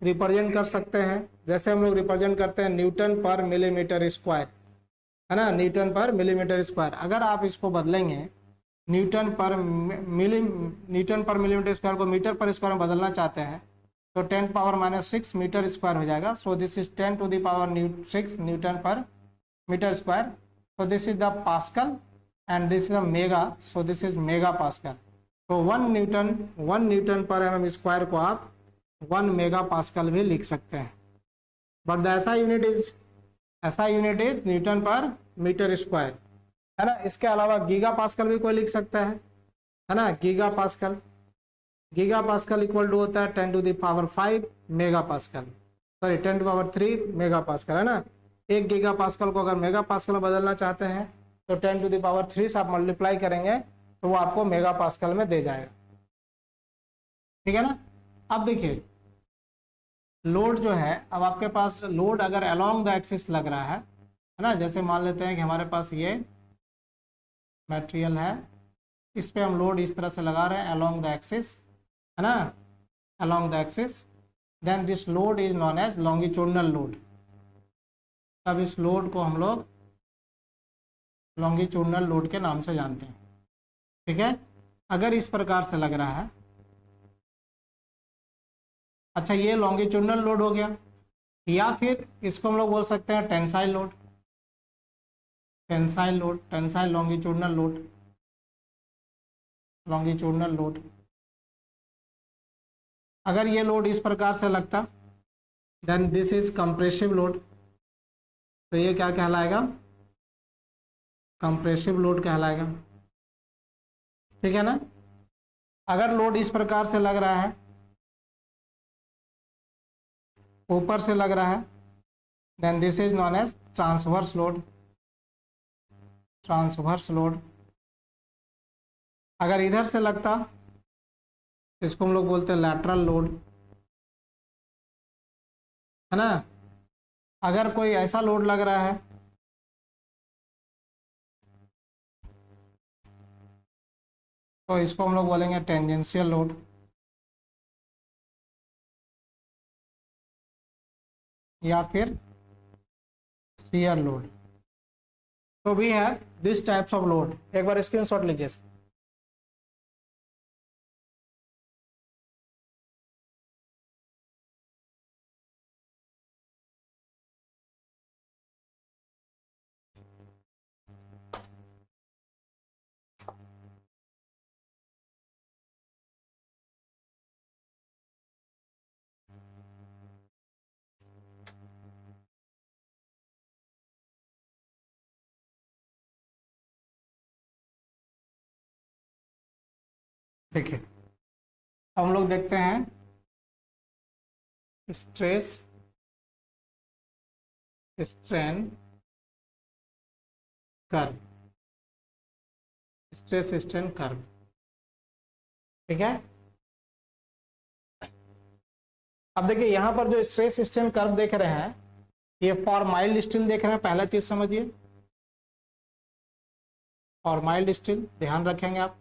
रिप्रेजेंट कर सकते हैं। जैसे हम लोग रिप्रेजेंट करते हैं न्यूटन पर मिलीमीटर स्क्वायर, है ना, न्यूटन पर मिलीमीटर स्क्वायर। अगर आप इसको बदलेंगे न्यूटन पर मिलीमीटर स्क्वायर को मीटर पर स्क्वायर में बदलना चाहते हैं तो 10⁻⁻⁶ मीटर स्क्वायर हो जाएगा। So this is 10⁻⁶ newton per metre square. so this is the Pascal and this is a mega, so this is mega Pascal। तो 1 न्यूटन पर mm स्क्वायर को आप 1 मेगा पास्कल भी लिख सकते हैं। बट द ऐसा unit is Newton per metre square, है ना। इसके अलावा गीगा पास्कल भी कोई लिख सकता है ना। गीगा पास्कल इक्वल टू होता है 10⁵ mega pascal, sorry 10⁻³ mega pascal, है ना। 1 गीगा पास्कल को अगर मेगा पास्कल में बदलना चाहते हैं तो 10⁻³ से आप मल्टीप्लाई करेंगे तो वो आपको मेगा पास्कल में दे जाएगा, ठीक है ना। अब देखिए लोड जो है, अब आपके पास लोड अगर अलोंग द एक्सिस लग रहा है ना, जैसे मान लेते हैं कि हमारे पास ये मटेरियल है, इस पे हम लोड इस तरह से लगा रहे हैं अलोंग द एक्सिस, है ना, along the axis, then this load is known as longitudinal load. तब इस लोड को हम लोग लॉन्गिट्यूडनल लोड के नाम से जानते हैं, ठीक है। अगर इस प्रकार से लग रहा है, अच्छा ये लॉन्गिट्यूडनल लोड हो गया, या फिर इसको हम लोग बोल सकते हैं tensile load, tensile longitudinal load. अगर ये लोड इस प्रकार से लगता then this is compressive load, तो ये क्या कहलाएगा, कंप्रेसिव लोड कहलाएगा, ठीक है ना। अगर लोड इस प्रकार से लग रहा है, ऊपर से लग रहा है, then this is known as transverse load. अगर इधर से लगता इसको हम लोग बोलते हैं लैटरल लोड, है ना। अगर कोई ऐसा लोड लग रहा है तो इसको हम लोग बोलेंगे टेंजेंशियल लोड, या फिर शियर लोड। तो we have this types of load. एक बार स्क्रीनशॉट लीजिए। देखिए हम लोग देखते हैं stress strain curve, stress strain curve, ठीक है। अब देखिए यहां पर जो स्ट्रेस स्ट्रेन कर्व देख रहे हैं, ये फॉर माइल्ड स्टील देख रहे हैं, पहला चीज समझिए, फॉर माइल्ड स्टील ध्यान रखेंगे आप।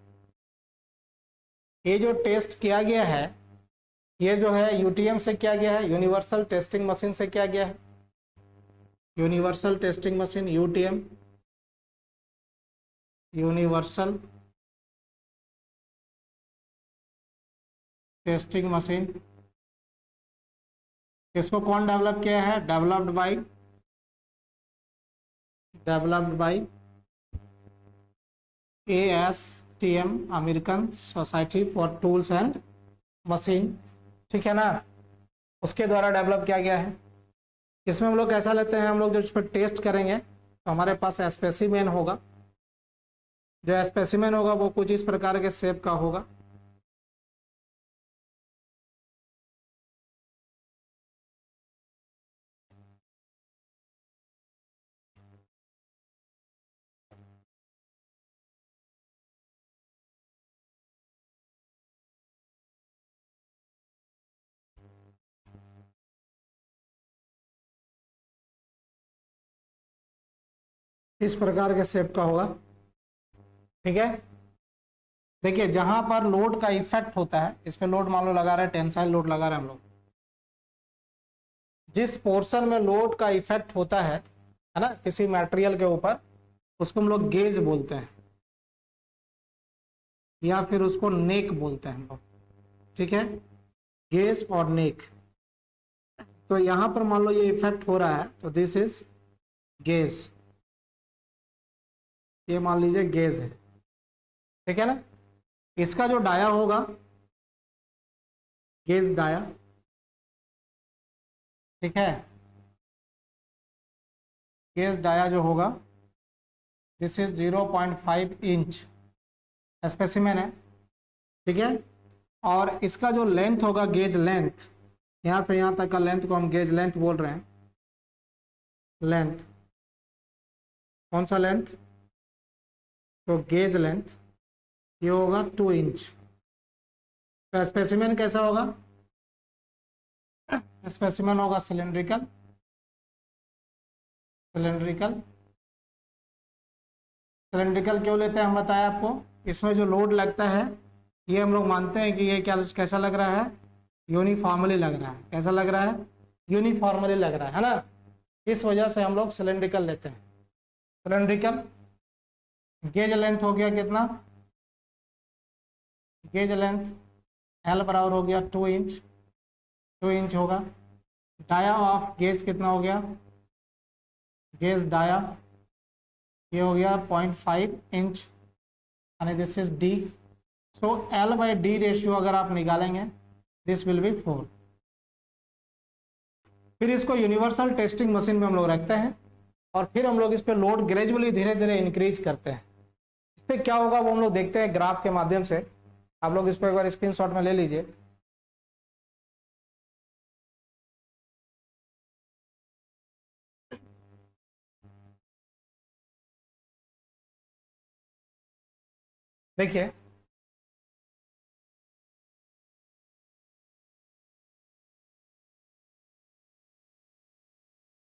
ये जो टेस्ट किया गया है, ये जो है यूटीएम से किया गया है, यूनिवर्सल टेस्टिंग मशीन से किया गया है, universal testing machine, UTM, universal testing machine. इसको कौन डेवलप किया है? Developed by ASTM, American society for tools and machine. ठीक है ना, उसके द्वारा डेवलप किया गया है। इसमें हम लोग कैसा लेते हैं, हम लोग जो इस पर टेस्ट करेंगे तो हमारे पास स्पेसिमेन होगा। जो स्पेसिमेन होगा वो कुछ इस प्रकार के शेप का होगा। इस प्रकार के शेप का होगा। ठीक है, देखिए जहां पर लोड का इफेक्ट होता है, इस पे लोड मान लो लगा रहे हैं, टेंसाइल लोड लगा रहे हैं हम लोग। जिस पोर्शन में लोड का इफेक्ट होता है ना, किसी मटेरियल के ऊपर, उसको हम लोग गेज बोलते हैं या फिर उसको नेक बोलते हैं हम लोग। ठीक है, गेज और नेक। तो यहां पर मान लो ये इफेक्ट हो रहा है तो दिस इज गेज, ये मान लीजिए गेज है। ठीक है ना, इसका जो डाया होगा गेज डाया। ठीक है, गेज डाया जो होगा दिस इज 0.5 इंच स्पेसिमेन है। ठीक है, और इसका जो लेंथ होगा गेज लेंथ, यहां से यहां तक का लेंथ को हम गेज लेंथ बोल रहे हैं। लेंथ, कौन सा लेंथ? तो गेज लेंथ ये होगा 2 इंच। तो स्पेसिमेन कैसा होगा? स्पेसिमेन होगा सिलेंड्रिकल। सिलेंड्रिकल, सिलेंड्रिकल क्यों लेते हैं हम बताया आपको। इसमें जो लोड लगता है ये हम लोग मानते हैं कि ये क्या कैसा लग रहा है? यूनिफॉर्मली लग रहा है। कैसा लग रहा है? यूनिफॉर्मली लग रहा है ना। इस वजह से हम लोग सिलेंड्रिकल लेते हैं। सिलेंड्रिकल। गेज लेंथ हो गया कितना? गेज लेंथ L बराबर हो गया 2 इंच। 2 इंच होगा। डाया ऑफ गेज कितना हो गया? गेज डाया ये हो गया 0.5 इंच, यानी this is D। So L/D ratio अगर आप निकालेंगे दिस विल बी 4। फिर इसको यूनिवर्सल टेस्टिंग मशीन में हम लोग रखते हैं और फिर हम लोग इस पर लोड ग्रेजुअली धीरे धीरे इंक्रीज करते हैं। इस पर क्या होगा वो हम लोग देखते हैं ग्राफ के माध्यम से। आप लोग इसको एक बार स्क्रीनशॉट में ले लीजिए। देखिए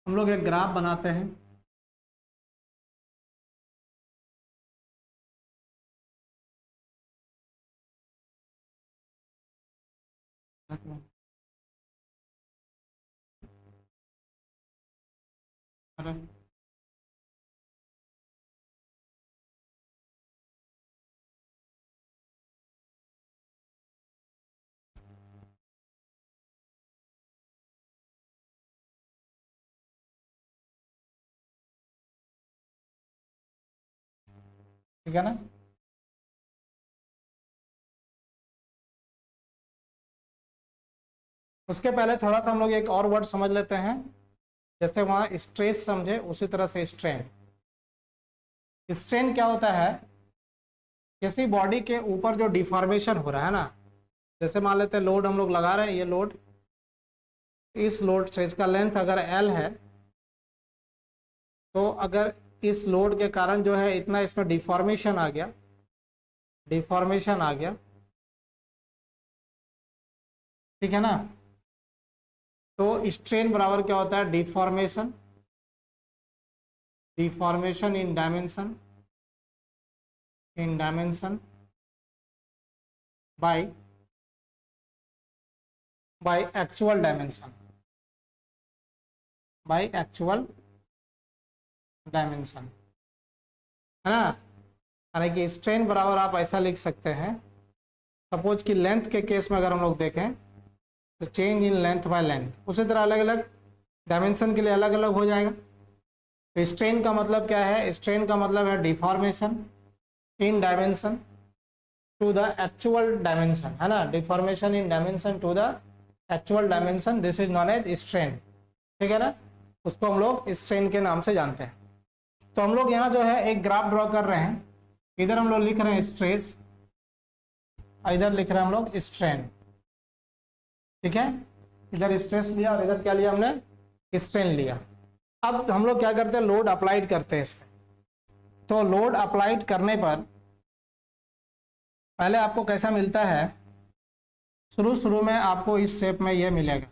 हम लोग एक ग्राफ बनाते हैं। अरे ठीक है ना, उसके पहले थोड़ा सा हम लोग एक और वर्ड समझ लेते हैं। जैसे वहां स्ट्रेस समझे उसी तरह से स्ट्रेन। स्ट्रेन क्या होता है? किसी बॉडी के ऊपर जो डिफॉर्मेशन हो रहा है ना, जैसे मान लेते हैं लोड हम लोग लगा रहे हैं, ये लोड, इस लोड से इसका लेंथ अगर L है तो अगर इस लोड के कारण जो है इतना इसमें डिफॉर्मेशन आ गया, डिफॉर्मेशन आ गया, ठीक है ना, तो स्ट्रेन बराबर क्या होता है? Deformation, deformation in dimension, in dimension by actual dimension, by actual dimension, है ना। यानी कि स्ट्रेन बराबर आप ऐसा लिख सकते हैं, सपोज कि लेंथ के केस में अगर हम लोग देखें तो change in length by length, उसी तरह अलग अलग डायमेंशन के लिए अलग अलग हो जाएगा। तो स्ट्रेन का मतलब क्या है, स्ट्रेन का मतलब है deformation in dimension to the actual dimension, है ना, deformation in dimension to the actual dimension, this is known as strain, ठीक है ना। उसको हम लोग स्ट्रेन के नाम से जानते हैं। तो हम लोग यहाँ जो है एक ग्राफ ड्रॉ कर रहे हैं, इधर हम लोग लिख रहे हैं स्ट्रेस, इधर लिख रहे हैं हम लोग स्ट्रेन, ठीक है। इधर स्ट्रेस लिया और इधर क्या लिया हमने, स्ट्रेन लिया। अब हम लोग क्या करते हैं, लोड अप्लाइड करते हैं इसमें। तो लोड अप्लाइड करने पर पहले आपको कैसा मिलता है, शुरू में आपको इस शेप में यह मिलेगा,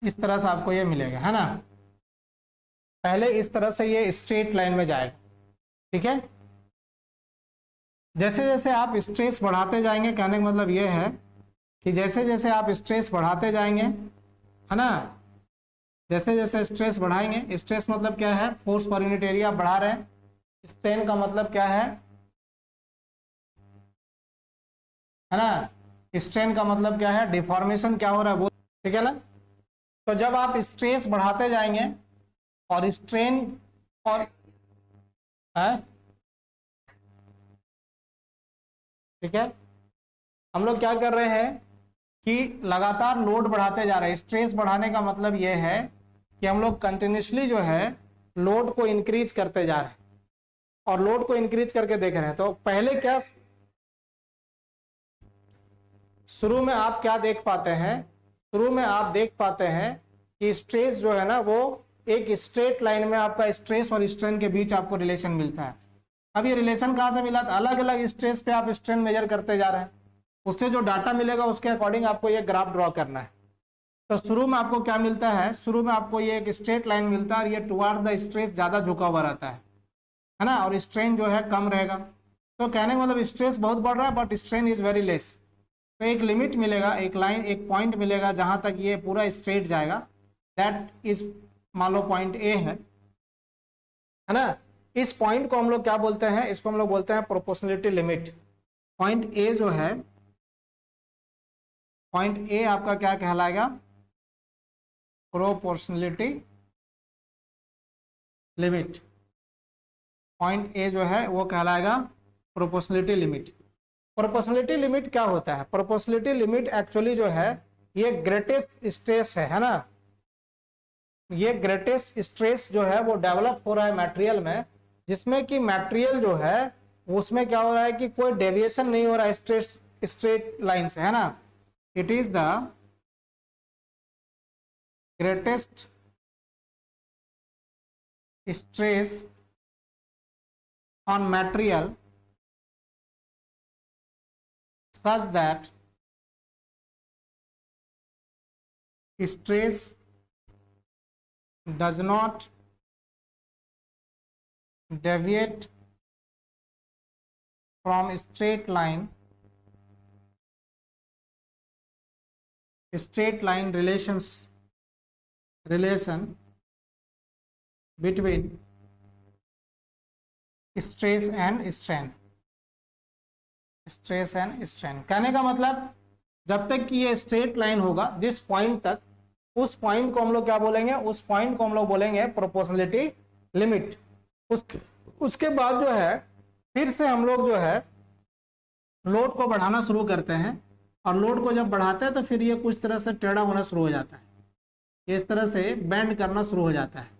इस तरह से आपको यह मिलेगा, है ना। पहले इस तरह से ये स्ट्रेट लाइन में जाएगा, ठीक है। जैसे जैसे आप स्ट्रेस बढ़ाते जाएंगे, कहने का मतलब ये है कि जैसे जैसे आप स्ट्रेस बढ़ाते जाएंगे, है ना, जैसे जैसे स्ट्रेस बढ़ाएंगे, स्ट्रेस मतलब क्या है, फोर्स पर यूनिट एरिया बढ़ा रहे हैं। स्ट्रेन का मतलब क्या है ना, स्ट्रेन का मतलब क्या है, डिफॉर्मेशन क्या हो रहा है वो, ठीक है ना। तो जब आप स्ट्रेस बढ़ाते जाएंगे और स्ट्रेन और है, ठीक है, हम लोग क्या कर रहे हैं कि लगातार लोड बढ़ाते जा रहे हैं। स्ट्रेस बढ़ाने का मतलब यह है कि हम लोग कंटिन्यूसली जो है लोड को इंक्रीज करते जा रहे हैं और लोड को इंक्रीज करके देख रहे हैं। तो पहले क्या, शुरू में आप क्या देख पाते हैं, शुरू में आप देख पाते हैं कि स्ट्रेस जो है ना वो एक स्ट्रेट लाइन में आपका स्ट्रेस और स्ट्रेन के बीच आपको रिलेशन मिलता है। अब ये रिलेशन कहाँ से मिला, अलग अलग स्ट्रेस पे आप स्ट्रेन मेजर करते जा रहे हैं, उससे जो डाटा मिलेगा उसके अकॉर्डिंग आपको ये ग्राफ ड्रॉ करना है। तो शुरू में आपको क्या मिलता है, शुरू में आपको ये एक स्ट्रेट लाइन मिलता है और ये टुवार्ड द स्ट्रेस ज्यादा झुका हुआ रहता है ना, और स्ट्रेन जो है कम रहेगा। तो कहने का मतलब स्ट्रेस बहुत बढ़ रहा है but strain is very less. तो एक लिमिट मिलेगा, एक लाइन, एक पॉइंट मिलेगा जहां तक ये पूरा स्ट्रेट जाएगा, दैट इज मान लो पॉइंट ए है ना। इस पॉइंट को हम लोग क्या बोलते हैं, इसको हम लोग बोलते हैं प्रोपोर्शनलिटी लिमिट। पॉइंट ए जो है, पॉइंट ए आपका क्या कहलाएगा, प्रोपोर्शनलिटी लिमिट। पॉइंट ए जो है वो कहलाएगा प्रोपोर्शनलिटी लिमिट। प्रोपोर्शनलिटी लिमिट क्या होता है, प्रोपोर्शनलिटी लिमिट एक्चुअली जो है ये ग्रेटेस्ट स्ट्रेस है ना। ये ग्रेटेस्ट स्ट्रेस जो है वो डेवलप हो रहा है मटेरियल में, जिसमें कि मटेरियल जो है उसमें क्या हो रहा है कि कोई डेविएशन नहीं हो रहा है स्ट्रेट लाइन से, है ना। It is the greatest stress on material such that stress does not deviate from straight line relation between stress and strain. Stress and strain कहने का मतलब जब तक कि ये स्ट्रेट लाइन होगा जिस पॉइंट तक, उस पॉइंट को हम लोग क्या बोलेंगे, उस पॉइंट को हम लोग बोलेंगे प्रोपोर्शनलिटी लिमिट। उसके बाद जो है फिर से हम लोग जो है लोड को बढ़ाना शुरू करते हैं, और लोड को जब बढ़ाते हैं तो फिर ये कुछ तरह से टेढ़ा होना शुरू हो जाता है, इस तरह से बेंड करना शुरू हो जाता है।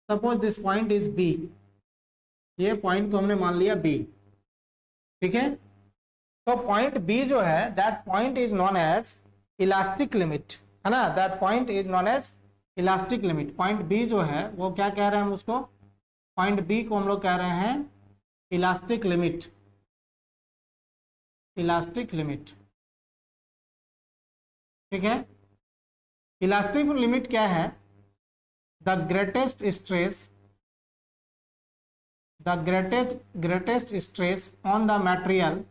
Suppose this point is B, ये पॉइंट को हमने मान लिया बी, ठीक है। तो पॉइंट बी जो है that point is known as elastic limit, है ना, that point is known as elastic limit. Point B जो है वो क्या कह रहे हैं हम उसको, पॉइंट बी को हम लोग कह रहे हैं इलास्टिक लिमिट, इलास्टिक लिमिट, ठीक है। इलास्टिक लिमिट क्या है, the greatest stress the greatest stress on the material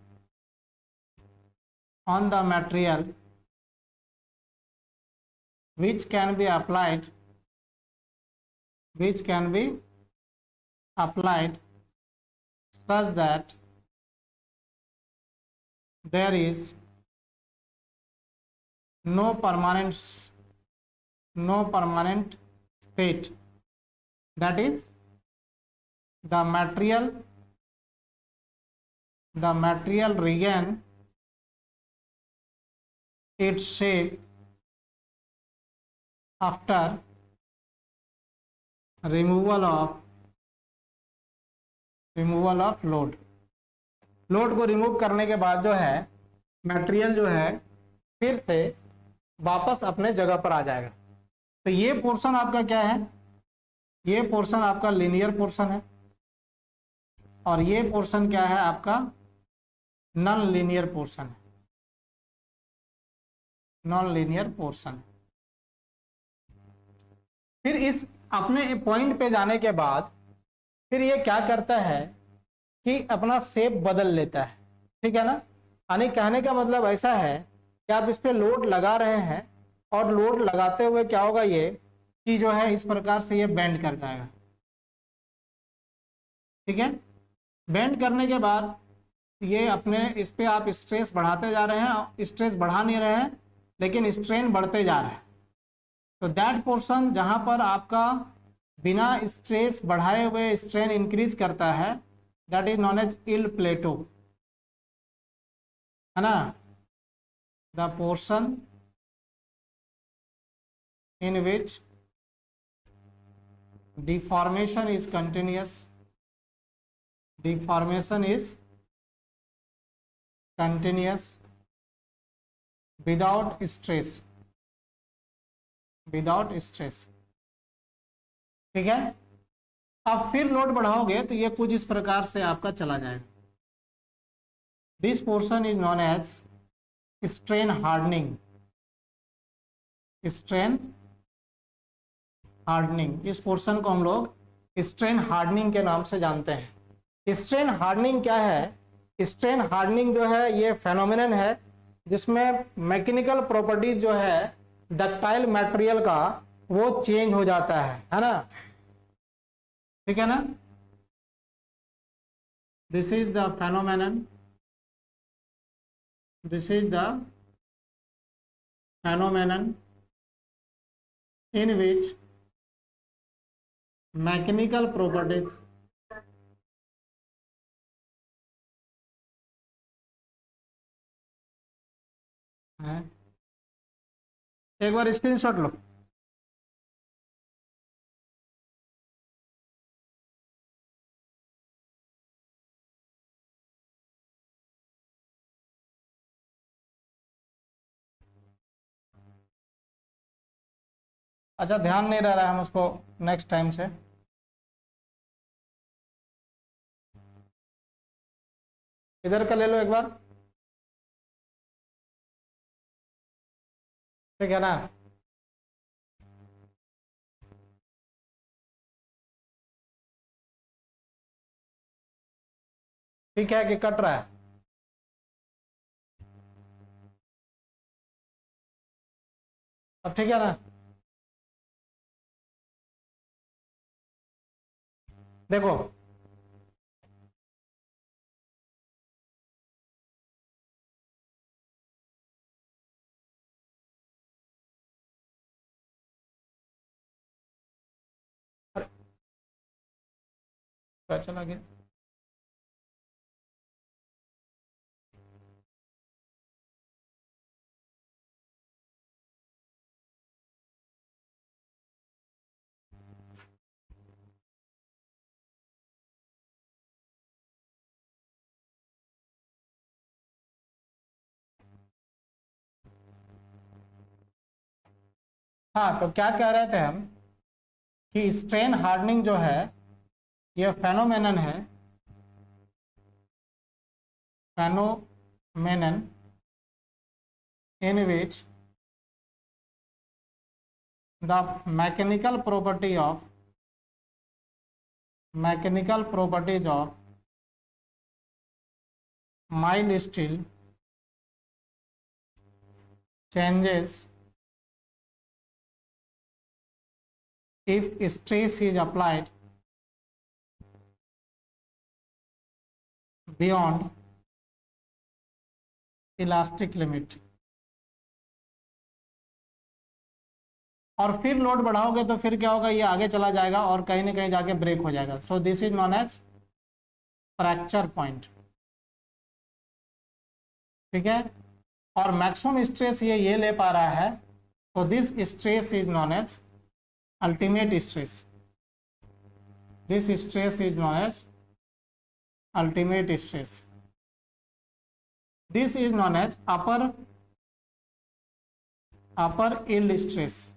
which can be applied such that there is no permanent state, that is the material regain its shape after removal of load को remove करने के बाद जो है material जो है फिर से वापस अपने जगह पर आ जाएगा। तो ये पोर्शन आपका क्या है, ये पोर्शन आपका लीनियर पोर्शन है और ये पोर्शन क्या है आपका नॉन लीनियर पोर्शन है, नॉन लीनियर पोर्शन। फिर इस अपने पॉइंट पे जाने के बाद फिर ये क्या करता है कि अपना शेप बदल लेता है, ठीक है ना। यानी कहने का मतलब ऐसा है कि आप इस पे लोड लगा रहे हैं और लोड लगाते हुए क्या होगा ये कि जो है इस प्रकार से ये बेंड कर जाएगा, ठीक है। बेंड करने के बाद ये अपने इस पे आप स्ट्रेस बढ़ाते जा रहे हैं, स्ट्रेस बढ़ा नहीं रहे हैं लेकिन स्ट्रेन बढ़ते जा रहे हैं। तो दैट पोर्शन जहां पर आपका बिना स्ट्रेस बढ़ाए हुए स्ट्रेन इंक्रीज करता है that is known as yield plateau, है ना। The portion in which deformation is continuous without stress, ठीक है। अब फिर लोड बढ़ाओगे तो ये कुछ इस प्रकार से आपका चला जाएगा। This portion is known as strain hardening, इस पोर्शन को हम लोग स्ट्रेन हार्डनिंग के नाम से जानते हैं। स्ट्रेन हार्डनिंग क्या है, स्ट्रेन हार्डनिंग जो है ये फेनोमेनन है जिसमें मैकेनिकल प्रॉपर्टीज जो है डक्टाइल मटेरियल का वो चेंज हो जाता है ना, ठीक है ना। This is the phenomenon, in which mechanical properties है। एक बार स्क्रीनशॉट लो। अच्छा ध्यान नहीं रह रहा है, हम उसको नेक्स्ट टाइम से इधर का ले लो एक बार, ठीक है ना। ठीक है कि कट रहा है, अब ठीक है ना। देखो क्या चला गया, हाँ। तो क्या कह रहे थे हम कि स्ट्रेन हार्डनिंग जो है यह फेनोमेनन है, phenomenon in which the mechanical property of mechanical properties of mild steel changes if stress is applied beyond elastic limit। और फिर लोड बढ़ाओगे तो फिर क्या होगा, ये आगे चला जाएगा और कहीं ना कहीं जाके ब्रेक हो जाएगा। So this is known as fracture point. ठीक है, और मैक्सिमम स्ट्रेस ये ले पा रहा है, तो this stress is known as ultimate stress. This stress is known as ultimate stress. This is known as upper yield stress,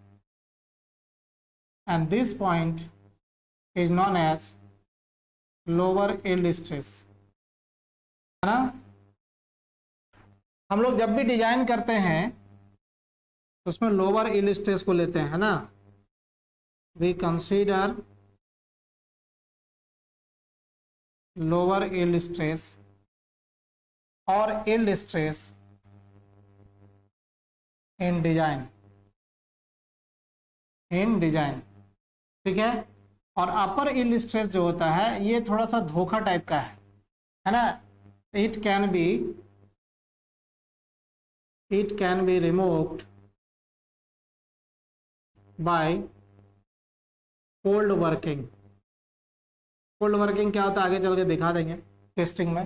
and this point is known as lower yield stress। है ना, हम लोग जब भी डिजाइन करते हैं तो उसमें लोअर यील्ड स्ट्रेस को लेते हैं, है ना। We consider lower yield stress और यील्ड स्ट्रेस इन डिजाइन, ठीक है। और अपर यील्ड स्ट्रेस जो होता है ये थोड़ा सा धोखा टाइप का है ना। It can be removed by cold working. Cold working क्या होता है आगे चल के दिखा देंगे टेस्टिंग में।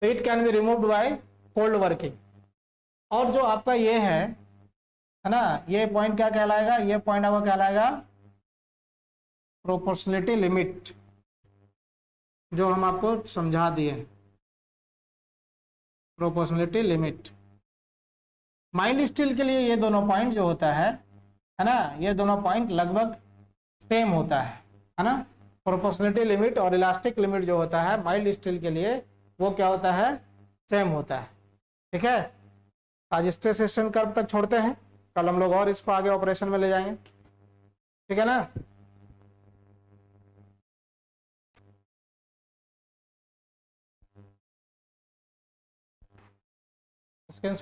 It can be removed by cold working. और जो आपका ये है ना, ये पॉइंट क्या कहलाएगा, ये पॉइंट आपका कहलाएगा प्रोपोर्शनलिटी लिमिट, जो हम आपको समझा दिए। प्रोपोर्शनलिटी लिमिट माइल्ड स्टील के लिए ये दोनों पॉइंट जो होता है ना, ये दोनों पॉइंट लगभग सेम होता है ना। प्रोपोर्शनलिटी लिमिट और इलास्टिक लिमिट जो होता है माइल्ड स्टील के लिए वो क्या होता है, सेम होता है। ठीक है, आज स्ट्रेस स्ट्रेन कर्व तक छोड़ते हैं, कल हम लोग और इसको आगे ऑपरेशन में ले जाएंगे। ठीक है ना। स्क्रीन